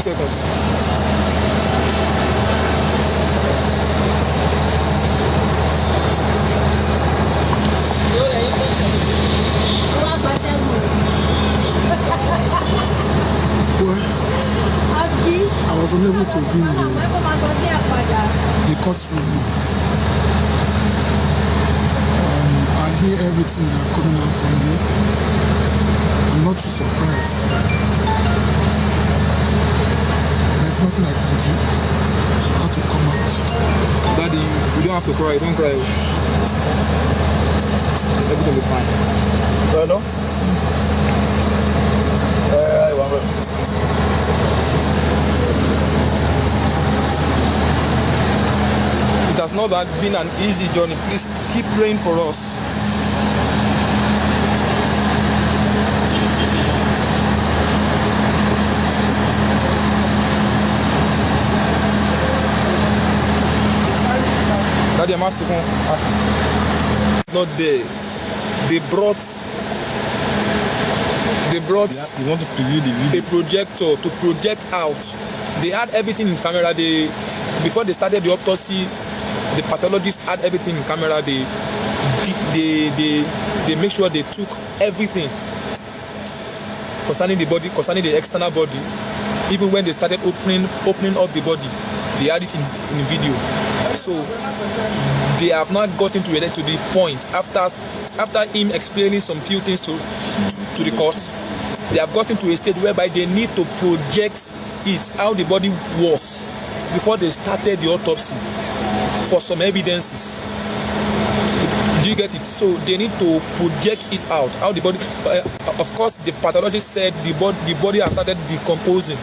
seconds. I was unable to be in the courtroom. I hear everything that's coming out from me. I'm not too surprised. There's nothing I can do. So I have to come out. Daddy, you don't have to cry. Don't cry. Everything will be fine. No? It has not been an easy journey. Please keep praying for us. Daddy, I'm asking. Not there. They brought. You want to preview the video? A projector to project out. They had everything in camera. Before they started the autopsy, the pathologist had everything in camera. They make sure they took everything concerning the body, concerning the external body. Even when they started opening up the body, they had it in video. So they have not gotten to the point after him explaining some few things to the court. They have gotten to a stage whereby they need to project it, how the body was before they started the autopsy, for some evidences. Do you get it? So they need to project it out, how the body. Of course, the pathologist said the body has started decomposing.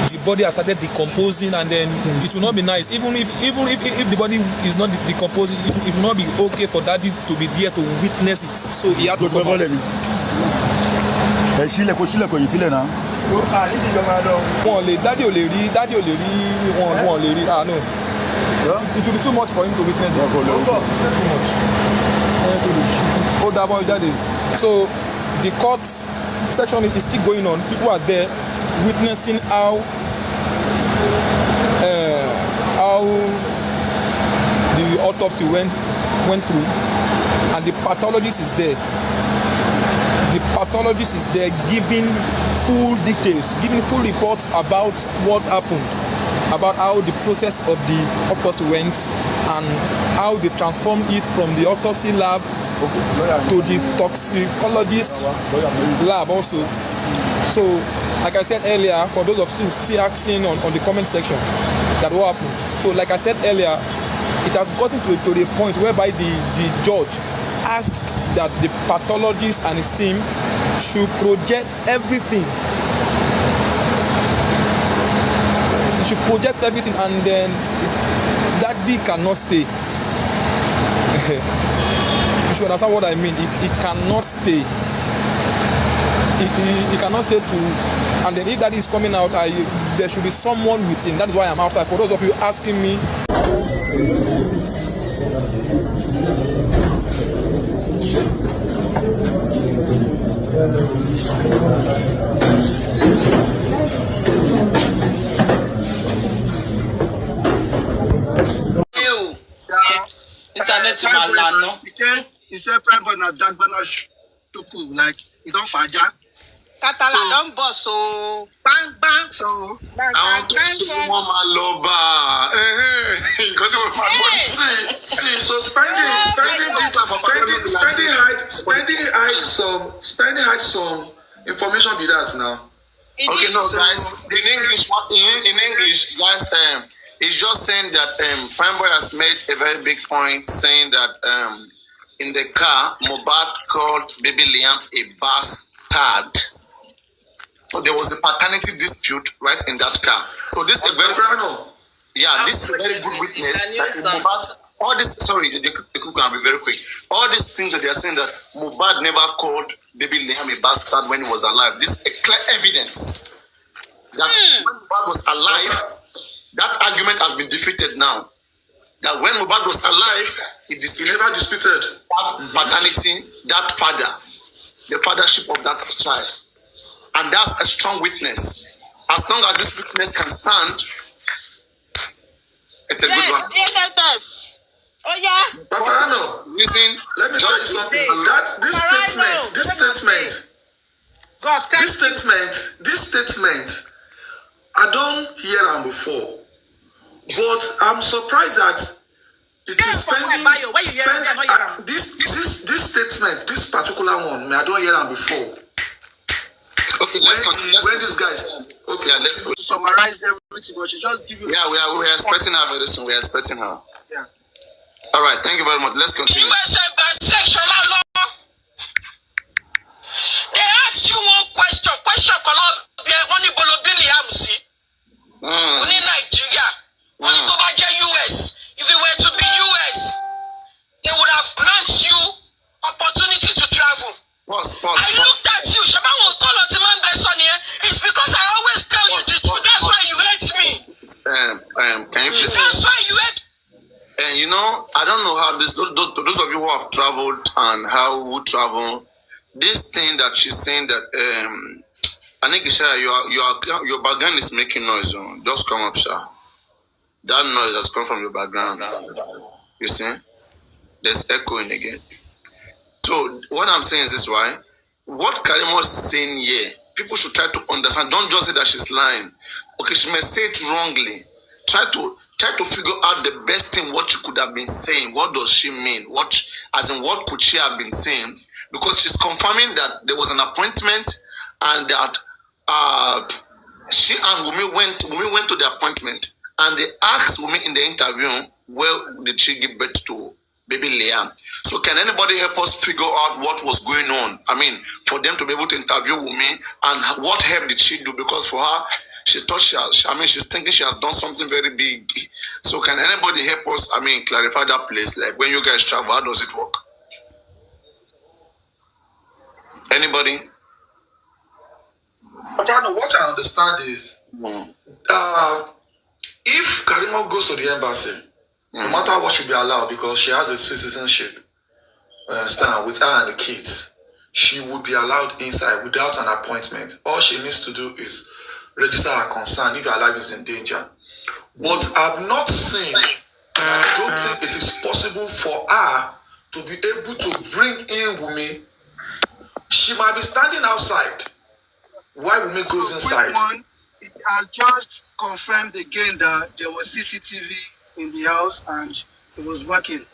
The body has started decomposing, and then it will not be nice. Even if the body is not decomposing, it will not be okay for daddy to be there to witness it. So he had to come out. Daddy no. It will be too much for him to witness it. Too much. Oh, that boy, daddy. So the court section is still going on. People are there witnessing how the autopsy went through, and the pathologist is there. The pathologist is there giving full details, giving full report about what happened, about how the process of the autopsy went, and how they transformed it from the autopsy lab to the toxicologist lab also. So, like I said earlier, for those of you still asking on the comment section that what happened. So, like I said earlier, it has gotten to the point whereby the judge asked that the pathologist and his team should project everything. They should project everything, and then that D cannot stay. You should understand what I mean. It cannot stay. He cannot stay to, and then if that is coming out, there should be someone with him. That is why I'm outside. For those of you asking me, internet malano. He said prime boy na that banner to cool, like he don't faja. Katala don't boss so bang bang so. I want to see mama lover. See, so spending hide some information be that now. Okay, no guys, in English, guys, it's just saying that Prime Boy has made a very big point, saying that in the car, Mohbad called baby Liam a bastard. So there was a paternity dispute right in that car. So this is a very this is a very good witness that Mohbad. All this, sorry, they can be very quick. All these things that they are saying that Mohbad never called baby Liam a bastard when he was alive. This is a clear evidence that when Mohbad was alive, that argument has been defeated now. That when Mohbad was alive, he never disputed that paternity, that father, the fathership of that child. And that's a strong witness. as long as this witness can stand, it's a good one. Oh yeah. Paparano, Listen, let me tell you something. That this statement, I don't hear them before, but I'm surprised that it is spending. This statement, this particular one, I don't hear them before. Okay, let's continue. When these guys, okay, yeah, let's go. Summarize everything, but she just give you. Yeah, we are expecting her very soon. We are expecting her. Yeah. All right, thank you very much. Let's continue. Sectional law. They ask you one question. Question cannot be only Bolobini Amsi. Only Nigeria. Only Tobaja US. If it were to be US, they would have granted you opportunity to travel. Pause. I looked at you. Shaban was called on the man by here. It's because I always tell you the truth. That's why you hate me. Can you please? That's why you hate me. And you know, I don't know how those of you who have traveled and who travel, this thing that she's saying that Anikisha, your background is making noise. Just come up, Sha. That noise has come from your background. You see? There's echoing again. So what I'm saying is this, why? What Karimo is saying here, people should try to understand. Don't just say that she's lying. Okay, she may say it wrongly. Try to figure out the best thing what she could have been saying. What does she mean? What could she have been saying? Because she's confirming that there was an appointment and that she and Wumi went to the appointment and they asked Wumi in the interview, where did she give birth to baby Liam? So can anybody help us figure out what was going on? I mean, for them to be able to interview Wumi, and what help did she do? Because for her, she thought she's thinking she has done something very big. So can anybody help us, clarify that place? Like when you guys travel, how does it work? Anybody? What I understand is, if Karimo goes to the embassy, no matter what should be allowed, because she has a citizenship, you understand, with her and the kids, she would be allowed inside without an appointment. All she needs to do is register her concern if her life is in danger. But I've not seen, and I don't think it is possible for her to be able to bring in Wumi. She might be standing outside while Wumi goes inside. It has just confirmed again that there was CCTV in the house and it was working.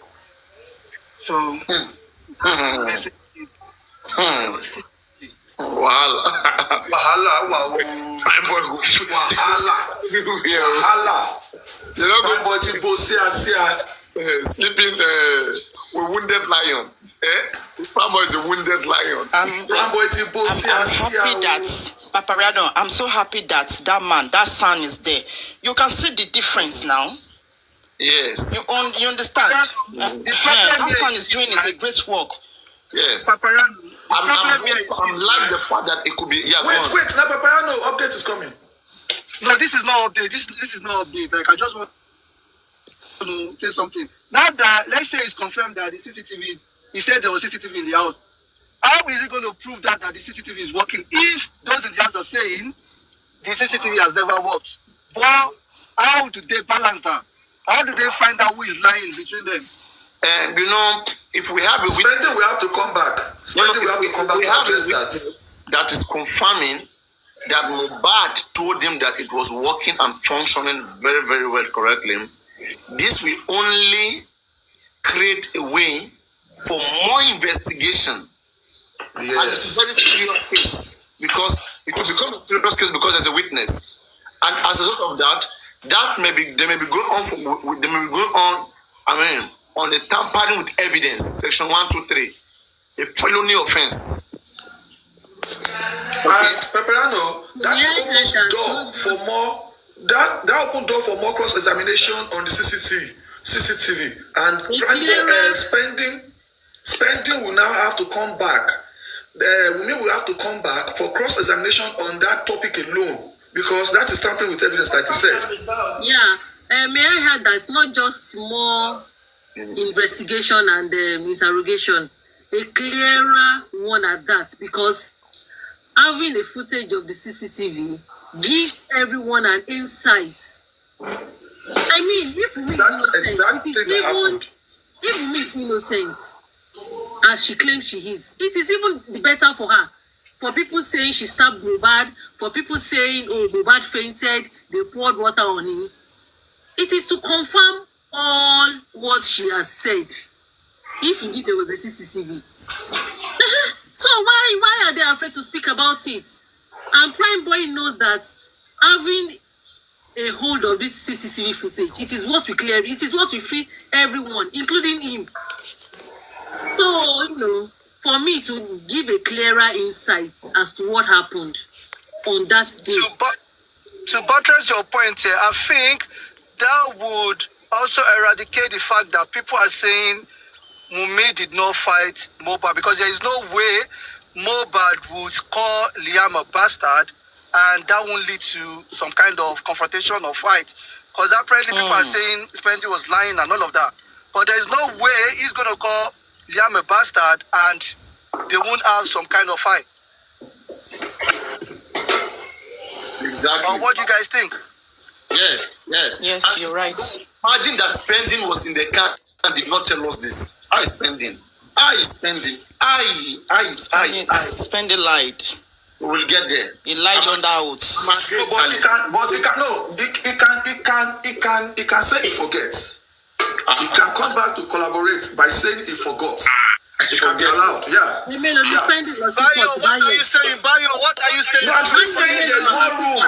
So, Sleeping with wounded lion. Pamo is a wounded lion. I'm happy that Paparano, I'm so happy that man, that son is there. You can see the difference now. Yes. You understand? That son is doing is a great work. Yes. Paparano, I'm like the fact that it could be. Yeah, wait, now Paparano update is coming. No, this is not update. This is not update. Like, I just want to say something. Now that, let's say it's confirmed that the CCTV, he said there was CCTV in the house. How is he going to prove that the CCTV is working if those in the house are saying the CCTV has never worked? Well, how do they balance that? How do they find out who is lying between them? And if we have a Spending, we have to come back. Spending, we have to come back to address that. That is confirming that Mohbad told him that it was working and functioning very, very well correctly. This will only create a way for more investigation. Yes. And it's a very serious case because it will become a serious case because there's a witness. And as a result of that, they may be going on on the tampering with evidence, section 123, a felony offense. And Paparano, that opens door for more. That opened door for more cross-examination on the CCTV, and spending will now have to come back. Wumi will have to come back for cross-examination on that topic alone, because that is tampering with evidence, like you said. Yeah, may I add that it's not just more investigation and interrogation, a clearer one at that, because having a footage of the CCTV gives everyone an insight. I mean, if we meet innocent, as she claims she is, it is even better for her. For people saying she stabbed Mohbad, for people saying, oh, Mohbad fainted, they poured water on him. It is to confirm all what she has said. If indeed there was a CCTV. So why are they afraid to speak about it? And Prime Boy knows that having a hold of this CCTV footage, it is what we free everyone, including him. So, you know, for me to give a clearer insight as to what happened on that day. To buttress your point here, I think that would also eradicate the fact that people are saying Wunmi did not fight Mohbad, because there is no way Mohbad would call Liam a bastard and that won't lead to some kind of confrontation or fight. Because apparently people are saying Spendy was lying and all of that. But there is no way he's going to call Liam a bastard and they won't have some kind of fight. Exactly. Or what do you guys think? Yes, and you're right. Imagine that Spendy was in the car and did not tell us this. How is Spendy? Spendy lied. We will get there. He lied on the oath. He can say he forgets. He can come back to collaborate by saying he forgot. It can be allowed, yeah. Bayo, what are you saying? Bayo, what are you saying? No, I'm just saying there's more room.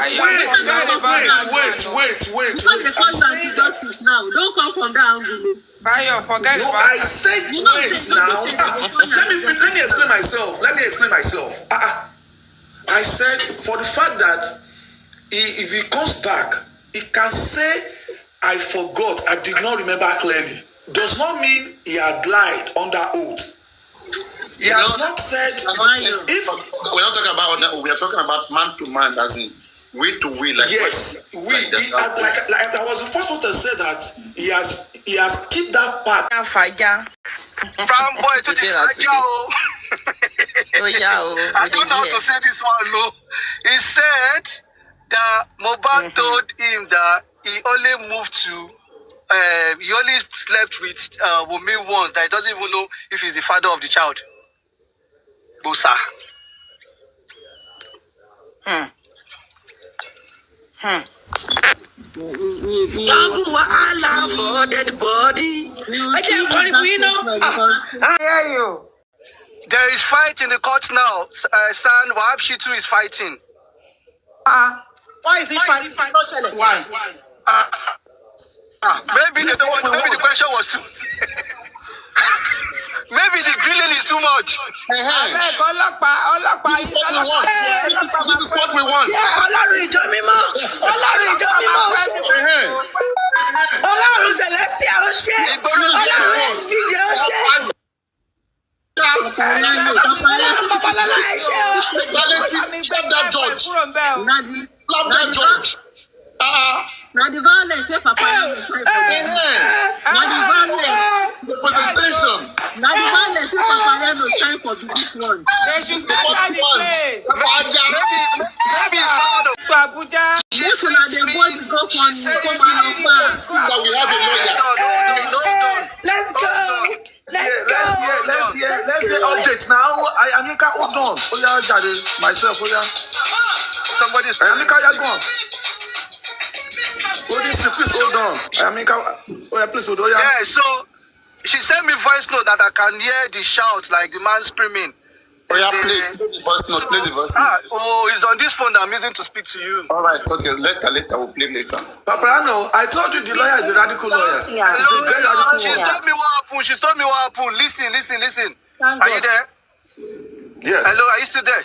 Wait. I'm saying that. Now, don't come from that angle. Bayo, forget No, about I said wait now. Let me explain myself. I said for the fact that if he comes back, he can say I forgot, I did not remember clearly. Does not mean he had lied under oath. He has not said if we're not talking about that, we are talking about man to man, as in we to we. Like yes, like I was the first one to say that he has kept that part. Brown boy to the Fajao. I don't know how to say this one, no. He said that Mohbad told him that he only moved to he only slept with Wunmi once, that he doesn't even know if he's the father of the child. Bosa. For dead body. I can't call it, I hear you. There is fight in the court now. San Wahab Shitu is fighting. Why is he fighting? Why? Maybe they don't want. Maybe the question was too. Maybe the grilling is too much. This is what we want. Ọlọ́run ìjọ mímọ́. Ọlọ́run ìjọ mímọ́ ó ṣe. Ọlọ́run Celestial ó ṣe. Ọlọ́run SPJ ó ṣe. Babalọ́lá ẹ ṣe o. Stop that judge. Stop that judge. Now the violence where Papa now the Representation. Now the violence where Papa no time for this one. They should stay at the place. Maybe To Abuja. Most of them boys go for That we have a lawyer. Let's go. Let's hear updates now. Amika, hold on. Myself. somebody's. Amika, you're gone. Please hold on. Amika, please hold on. Yeah, so she sent me voice note that I can hear the shout, like the man screaming. Oh yeah, play the voice note. Play the voice note. It's on this phone that I'm using to speak to you. All right, okay. Later, we'll play later. Paparano, I told you the lawyer is a radical lawyer. Yeah. He's a very radical She's told me what happened. She's told me what happened. Listen. Are you there? Yes. Hello, are you still there?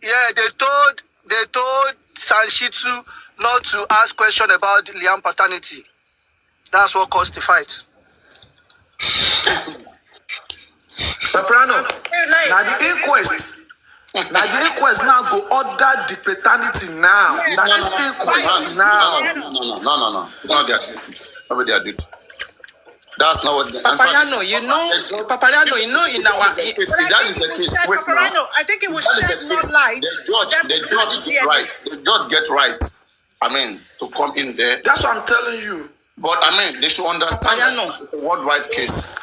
Yes, they told Sanshitu not to ask question about Liam paternity. That's what caused the fight. Paparano, now the inquest now go order the paternity now. Now this inquest now. No. It's not their duty. Nobody their duty. That's not what. Papariano, you know, Papariano, you know, in our. That is the case. Wait now. I think it was That is shed the more case. light. The judge get right. The judge get right. I mean, to come in there. That's what I'm telling you. But I mean, they should understand Papariano. it's a worldwide case.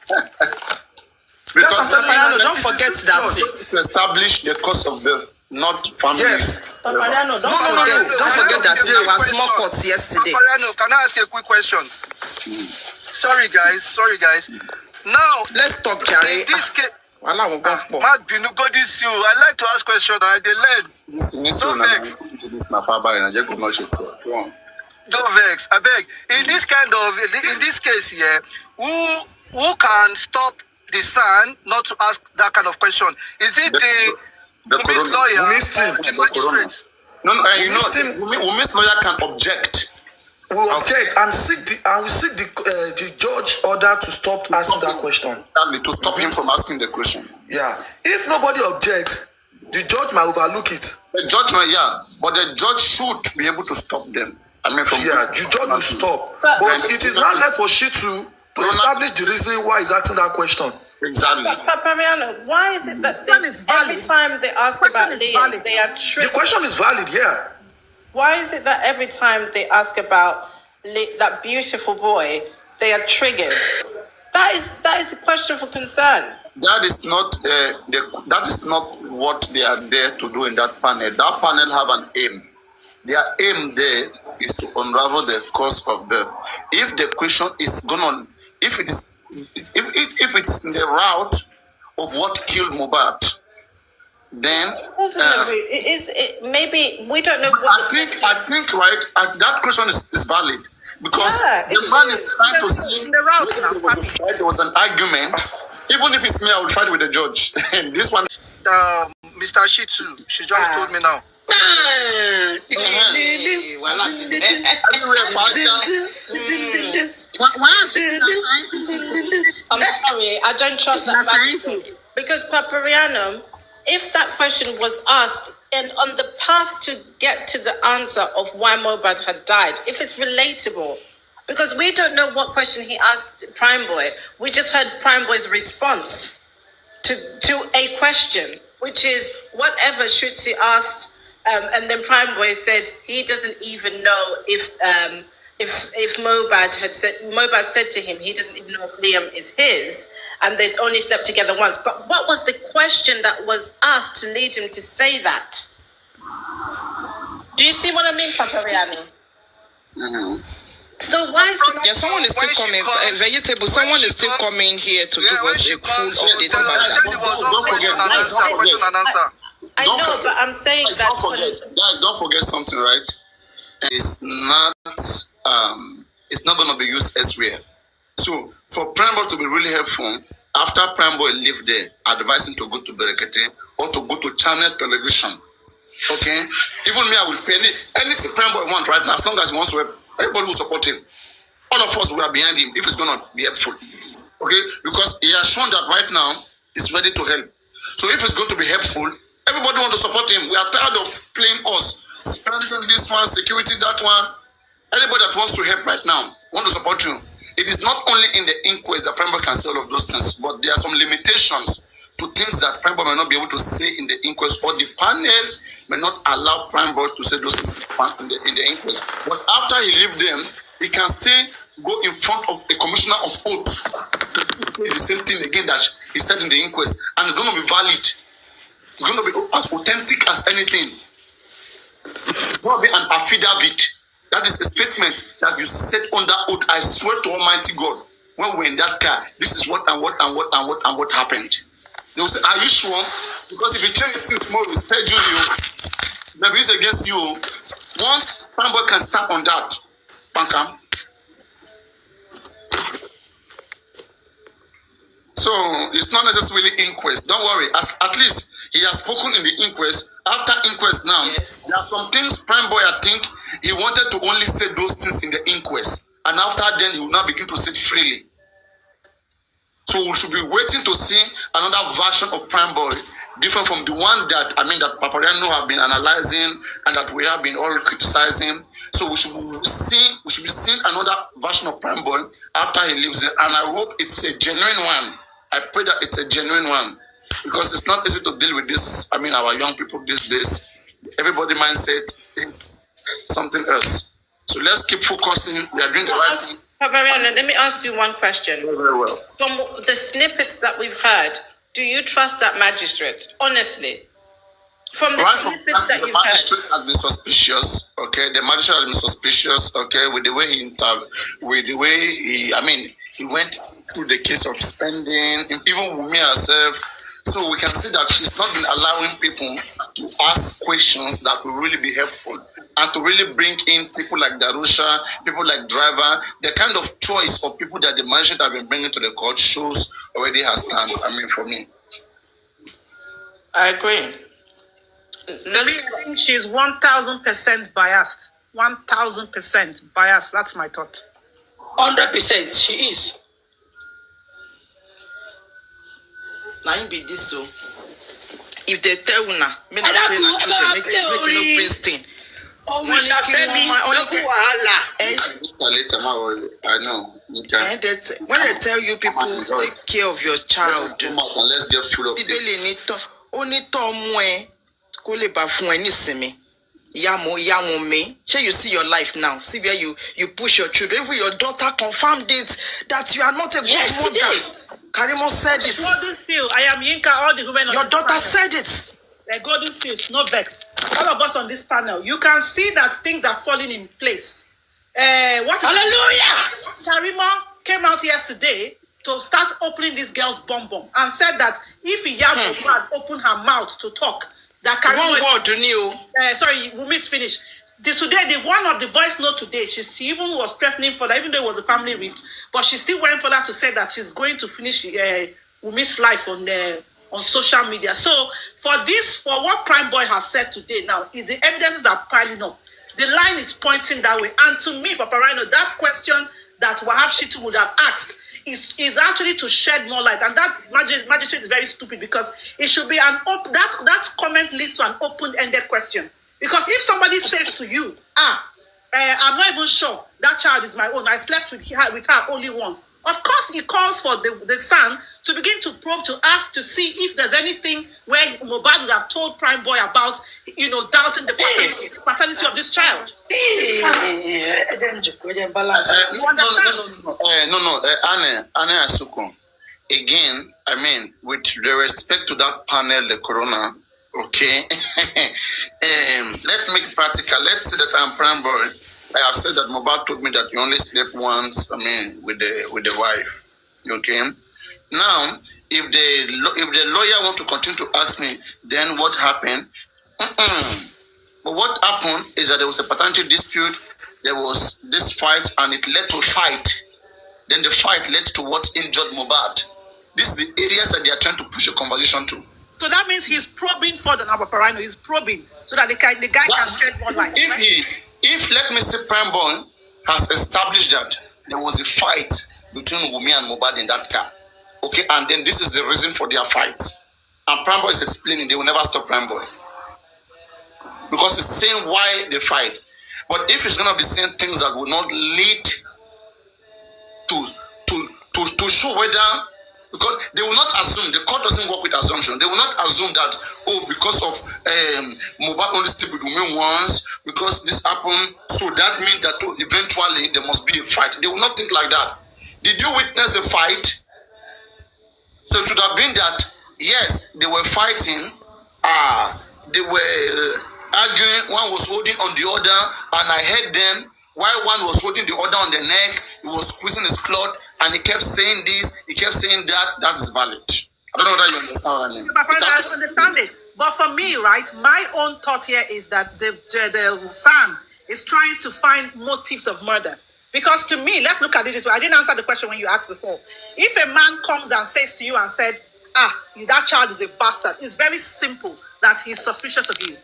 That's what I'm telling you. Don't forget that. To establish the cause of death, not family. Yes. Papariano, don't forget that in our small courts yesterday. Papariano, can I ask you a quick question? Sorry guys. Now Let's talk, Carrie. in this case, Mad Binu, God is you. I like to ask questions and they learn. Don't vex. Don't vex. I beg. In this case here, who can stop the son not to ask that kind of question? Is it the woman's lawyer or the magistrate? No, you know, women's lawyer can object. We object and we seek the judge order to stop asking that question. To stop him from asking the question. Yeah. If nobody objects, the judge might overlook it. The judge might, but the judge should be able to stop them. I mean, from the judge will stop. But it is not left for she to establish the reason why he's asking that question. Exactly. Papariano, why is it that every time they ask about Liam, they are triggered? The question is valid, yeah. Why is it that every time they ask about that beautiful boy, they are triggered? That is a question for concern. That is not what they are there to do in that panel. That panel have an aim. Their aim there is to unravel the cause of death. If the question is if it's in the route of what killed Mohbad, then maybe we don't know. I think right. That question is valid because the man is trying to see if there was a fight, there was an argument. Even if it's me, I will fight with the judge. And this one, Mr. Shitu, she just told me now. I'm sorry, I don't trust that because Papariano, if that question was asked and on the path to get to the answer of why Mohbad had died, if it's relatable, because we don't know what question he asked Prime Boy, we just heard Prime Boy's response to a question, which is whatever Shutzi asked, and then Prime Boy said he doesn't even know if Mohbad said to him he doesn't even know if Liam is his, and they'd only slept together once. But what was the question that was asked to lead him to say that? Do you see what I mean, Papariano? Mm-hmm. So why is someone is still coming. Vegetable. Someone is still coming here to give us a full update about that. I know, but I'm saying that. Guys, don't forget something, right? It's not going to be used elsewhere. So for Prime Boy to be really helpful, after Prime Boy lived there, advise him to go to Decaýing or to go to channel television. Okay? Even me, I will pay anything Prime Boy wants right now, as long as he wants to help. Everybody will support him. All of us, we are behind him if it's going to be helpful. Okay? Because he has shown that right now he's ready to help. So if it's going to be helpful, everybody wants to support him. We are tired of playing us. Spending this one, security, that one. Anybody that wants to help right now, want to support you. It is not only in the inquest that Prime Boy can say all of those things, but there are some limitations to things that Prime Boy may not be able to say in the inquest, or the panel may not allow Prime Boy to say those things in the inquest. But after he leaves them, he can still go in front of a commissioner of oath to say the same thing again that he said in the inquest, and it's going to be valid. It's going to be as authentic as anything. It's going to be an affidavit. That is a statement that you said under oath. I swear to Almighty God, when we were in that car, this is what happened. They will say, are you sure? Because if you change this thing tomorrow, we schedule you. The abuse against you. One Prime Boy can start on that. Pankam. So it's not necessarily inquest. Don't worry. At least he has spoken in the inquest. After inquest now, there are some things Prime Boy, I think, he wanted to only say those things in the inquest. And after then, he will now begin to say it freely. So we should be waiting to see another version of Prime Boy, different from the one that Papariano have been analyzing and that we have been all criticizing. So we should be seeing another version of Prime Boy after he leaves it. And I hope it's a genuine one. I pray that it's a genuine one. Because it's not easy to deal with this. I mean, our young people these days, everybody mindset is something else. So let's keep focusing. We are doing the right thing. Pavariana, let me ask you one question. Very well. From the snippets that we've heard, do you trust that magistrate? Honestly. From the snippets that you've heard. The magistrate has been suspicious, okay? The magistrate has been suspicious, okay, with the way he he went through the case of spending, and even Wunmi herself. So we can see that she's not been allowing people to ask questions that will really be helpful and to really bring in people like Darusha, people like Driver. The kind of choice of people that the magistrate have been bringing to the court shows already has stance. I mean, for me. I agree. I think she's 1,000% biased. 1,000% biased. That's my thought. 100%. She is. Now be this so. If they tell una, me not train and children make no Princeton. Oh, we shall send me I know. Okay. When they tell you people take care of your child, let's get full of it. Only tomwe kole ba fun eni sinmi. Yamo me. Shall you see your life now? See where you push your children. Even your daughter confirmed it that you are not a good mother. Karimo said it. Golden Field. I am Yinka. All the women. Your daughter said it. Golden Field. No vex. All of us on this panel, you can see that things are falling in place. Hallelujah. Karimo came out yesterday to start opening this girl's bum and said that if Iyabo had opened her mouth to talk, that Karimo. Sorry, Wumi's finished. Today, one of the voice note today, she even was threatening for that, even though it was a family rift, but she still went for that to say that she's going to finish Wumi's life on social media. So for what Prime Boy has said today now, is the evidences are piling up. The line is pointing that way. And to me, Papa Rhino, that question that Wahab Shitu would have asked is actually to shed more light. And that magistrate is very stupid because it should be that comment leads to an open-ended question. Because if somebody says to you, I'm not even sure that child is my own, I slept with her only once. Of course, it calls for the son to begin to probe, to ask, to see if there's anything where Mohbad would have told Prime Boy about, doubting the paternity of this child. You understand? Anne Asuko. Again, I mean, with the respect to that panel, the corona, okay, let's make it practical. Let's say that I'm Prime Boy. I have said that Mohbad told me that you only slept once. I mean, with the wife. Okay. Now, if the lawyer want to continue to ask me, then what happened? But what happened is that there was a paternity dispute. There was this fight, and it led to a fight. Then the fight led to what injured Mohbad. These are the areas that they are trying to push a conversation to. So that means he's probing for the Parano. He's probing so that the guy can shed more light. If let me say Prime Boy has established that there was a fight between Wunmi and Mohbad in that car, okay, and then this is the reason for their fight, and Prime Boy is explaining, they will never stop Prime Boy because it's saying why they fight. But if it's gonna be saying things that will not lead to show whether, because they will not assume, the court doesn't work with assumption. They will not assume that, because of Mohbad only sleep with Wunmi once, because this happened, so that means that eventually there must be a fight. They will not think like that. Did you witness a fight? So it should have been that, yes, they were fighting, they were arguing, one was holding on the other, and I heard them, while one was holding the other on the neck, he was squeezing his cloth, and he kept saying this, he kept saying that. That is valid. I don't know whether you understand what I mean. I understand it. But for me, right, my own thought here is that the son is trying to find motives of murder. Because to me, let's look at it this way. I didn't answer the question when you asked before. If a man comes and says to you and said, that child is a bastard, it's very simple that he's suspicious of you.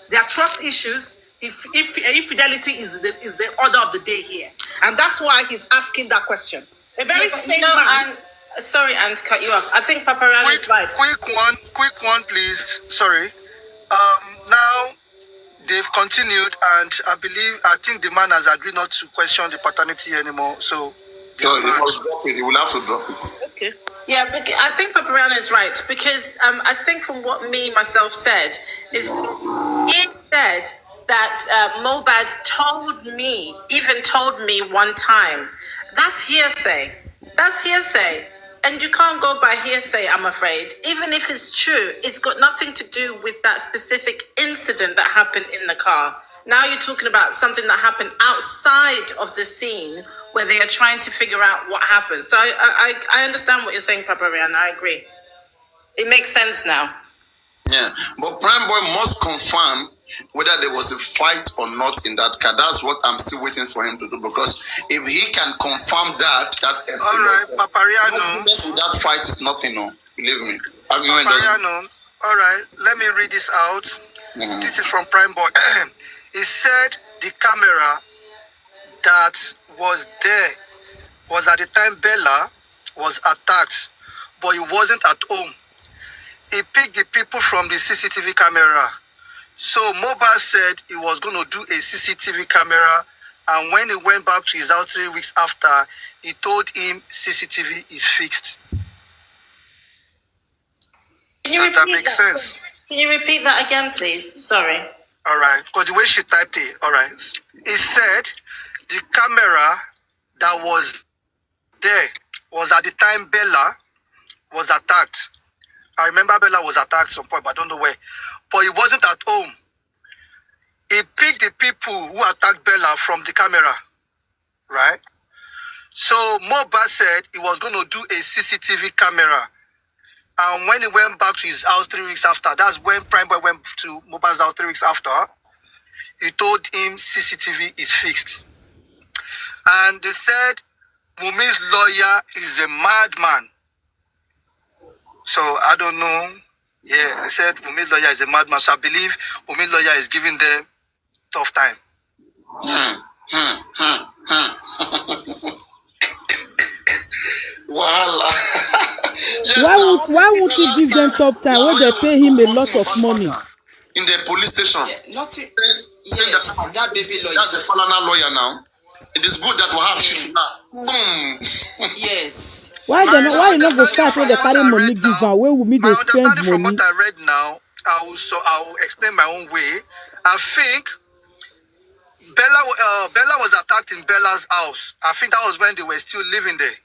There are trust issues. Infidelity is the order of the day here. And that's why he's asking that question. A very sane man. Sorry, and to cut you off. I think Paparazzi is right. Quick one, please. Sorry. Now, they've continued, and I think the man has agreed not to question the paternity anymore. So you must drop it. You will have to drop it. Okay. Yeah, but I think Papariano is right, because I think from what myself said is he said that Mohbad even told me one time. That's hearsay. That's hearsay. And you can't go by hearsay, I'm afraid. Even if it's true, it's got nothing to do with that specific incident that happened in the car. Now you're talking about something that happened outside of the scene where they are trying to figure out what happened. So I understand what you're saying, Papa Rian. I agree. It makes sense now. Yeah, but Prime Boy must confirm whether there was a fight or not in that car. That's what I'm still waiting for him to do, because if he can confirm that all right, Papariano, that fight is nothing, no. Believe me. Papariano, all right, let me read this out. Mm-hmm. This is from Prime Boy. He said the camera that was there was at the time Bella was attacked, but he wasn't at home. He picked the people from the CCTV camera. So Mohbad said he was going to do a CCTV camera, and when he went back to his house 3 weeks after, he told him CCTV is fixed. Does that make sense? Can you repeat that again, please? Sorry. All right, because the way she typed it, all right. He said the camera that was there was at the time Bella was attacked. I remember Bella was attacked at some point, but I don't know where. But he wasn't at home. He picked the people who attacked Bella from the camera, right? So Mohbad said he was going to do a CCTV camera. And when he went back to his house 3 weeks after, that's when Prime Boy went to Mohbad's house 3 weeks after, he told him CCTV is fixed. And they said Wunmi's lawyer is a madman. So I don't know. Yeah, they said Wunmi's lawyer is a madman. So I believe Wunmi's lawyer is giving them tough time. Voila. Yes, why would he give them tough time when they pay him a lot of money? In the police station. Yeah, nothing. Yes, that baby lawyer. That's the Falana lawyer now. It is good that we have shit now. Boom. Yes. Why you not go fight when they carry money give her? Where will me they spend money? From what I read now, I will explain my own way. I think Bella was attacked in Bella's house. I think that was when they were still living there.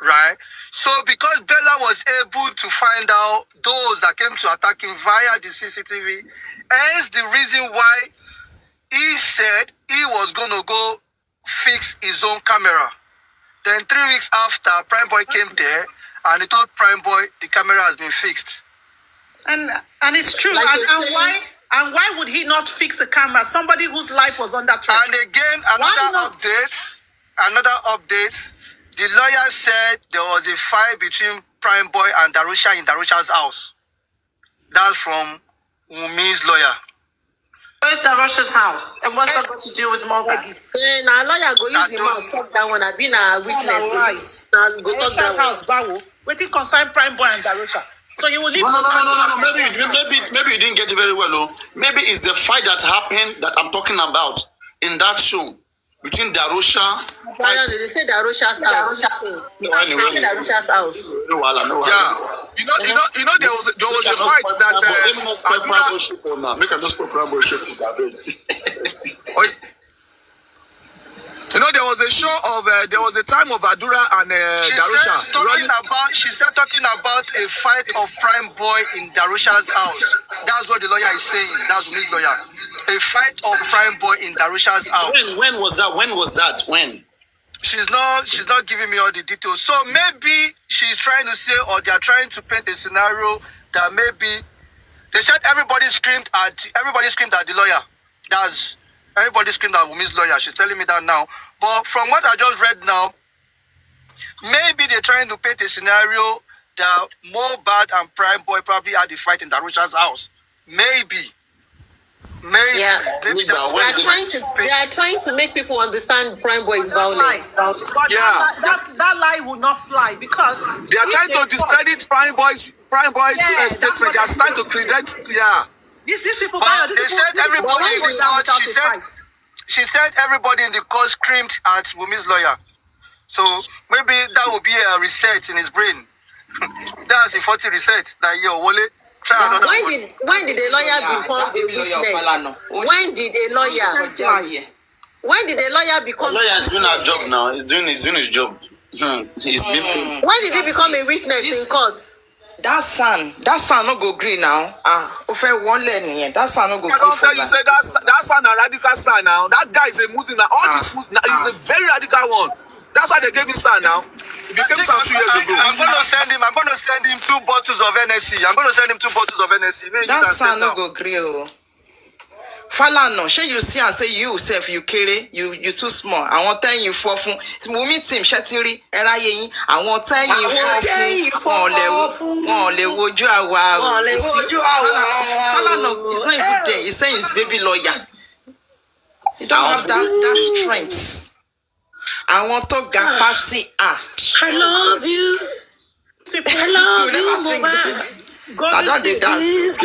Right? So because Bella was able to find out those that came to attack him via the CCTV, hence the reason why he said he was going to go fix his own camera. Then 3 weeks after, Prime Boy came there and he told Prime Boy the camera has been fixed. And it's true. Like and why would he not fix a camera? Somebody whose life was under threat. And again, another update. The lawyer said there was a fight between Prime Boy and Darusha in Darusha's house. That's from Wunmi's lawyer. Where's Darusha's house? And what's that got to do with Mohbad? Now lawyer go use him out stop that one. I've been a witness. Now go talk that house, Bawo. Waiting concern Prime Boy and Darusha. So you will leave. No. Maybe you didn't get it very well. Oh. Maybe it's the fight that happened that I'm talking about in that show. Between Darusha, they say Darusha's house. Darusha's house. No. Yeah, you know there was a fight that. Make a just put Prime Boy show for that. You know, there was a show of there was a time of Adura and Darusha. She started talking about a fight of Prime Boy in Darusha's house. That's what the lawyer is saying. That's Wunmi's lawyer. A fight of Prime Boy in Darusha's house. When was that? When? She's not giving me all the details. So maybe she's trying to say, or they are trying to paint a scenario that maybe they said everybody screamed at the lawyer. Everybody screamed at Wunmi's lawyer. She's telling me that now. But from what I just read now, maybe they're trying to paint a scenario that Mohbad and Prime Boy probably had a fight in Darusha's house. Maybe. Yeah. Maybe they are trying to make people understand Prime Boy is violence. But that lie will not fly because they are trying to discredit Prime Boy's statement. They are trying to credit. Yeah. These people, they said everybody in the court. She said everybody in the court screamed at Wumi's lawyer. So maybe that will be a reset in his brain. That's a 40 reset that Wole try another one. When did a lawyer become a witness? When did a lawyer become? The lawyer is doing her job now. He's doing his job. When did he become a witness in court? That son no go green now. That son no go green. I don't tell you, say that son a radical son now. That guy is a Muslim now. All these Muslims, he's a very radical one. That's why they gave him son now. He became son 2 years ago. I'm going to send him 2 bottles of NSC. That son no go green. Falano, shey you see and say you self you carry you too small. I want tell you for fun. Mumi team shetiri era yin. I want tell you for fun. Won le woju awa. Falano is not even there. He's saying he's baby lawyer. You don't have that strength. I want to gapasi I love you. I love you, Mohbad. I don't do dance.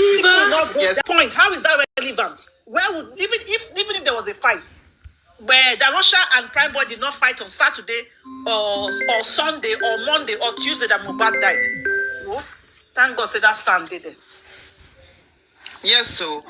Yes. Point. How is that relevant? Where would even if there was a fight where Darosha and Prime Boy did not fight on Saturday or Sunday or Monday or Tuesday that Mohbad died? Oh, thank God, say that Sunday then. Yes, so.